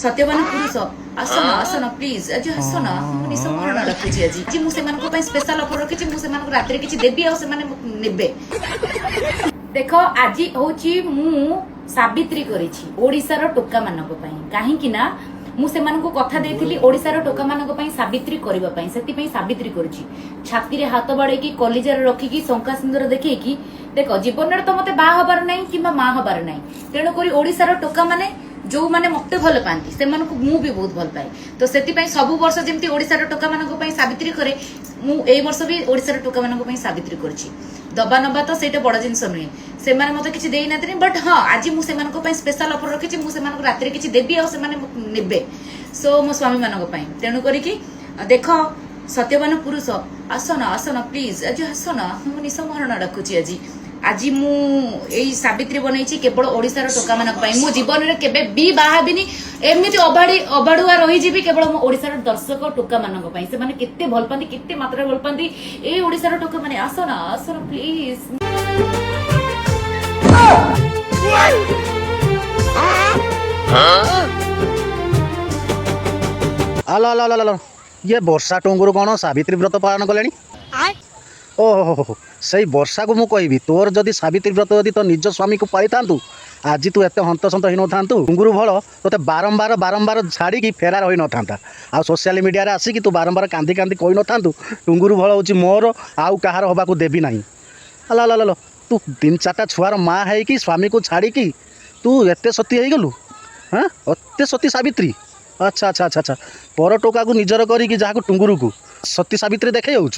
सत्यवान पुरुष आसन आसन प्लीज आज आसन निश मरण रखुची आज मु से स्पेशल ऑफर रखी मु से रात किसी देवी आबे देख आज हूँ मु साबित्री करिछि ओडिसार टोका मानक कहीं ना मुझे कथा देती ओडिसार टोका मानक साबित्री करने से साबित्री करुच्ची छाती रे हाथ बाड़े कलिजार रखिकी शंका सिंदूर देखी देख जीवन तो मत बा हबार ना कि माँ हबार ना तेणुक ओडिसार टोका माने जो माने मते भल पाती से मु भी बहुत भल पाए तो से सब वर्ष जमी ओडिसार टोका मानक साबित्री करे मु ए वर्ष भी ओडिसार टोका मानक साबित्री करुच्ची दबा नबा तो सहीटा बड़ जिनस नुहे से मत किसी देना बट हाँ आज मुझे स्पेशल ऑफर रखी मुझे रात किसी देवी आबे सो मो स्वामी मानक तेणु करिकी देख सत्यवान पुरुष आसन आसन प्लीज आज आसन मु निश मरण रखुची आज मु एई साबित्री बनैछि केवल ओडिसार टोका मानक मो जीवन रे केबे भी बाहाबिनी एमिति अबाडुआ रही जीवी केवल मो ओडिसार दर्शक टोका मानक से माने केते भल पांती केते मात्रा भल पांती ए ओडिसार टोका माने आसन आसन प्लीज आलो ये वर्षा टुंगुर कौन सावित्री व्रत पालन कले ओहो से वर्षा को मुझे तोर जदि सावित्री व्रत यदि तो निज स्वामी को पाई था आज तू एत हंतसंत हो न था टुंगुर भल तो बारंबार बारंबार छाड़ी फेरार हो न था आ सोशल मीडिया रे आसिक तू बारंबार कांदी कांदी कही न था टुंगुर भल हूँ मोर आउ कहार हवा को देवी ना अल तू 3-4टा छुआर माँ है कि स्वामी को छाड़ी तू एत सती हो गलु हाँ एत सती सावित्री अच्छा अच्छा अच्छा अच्छा पर टोका को निजर करी जहाँ टुंगुर को सती सावित्री देखे जाऊँ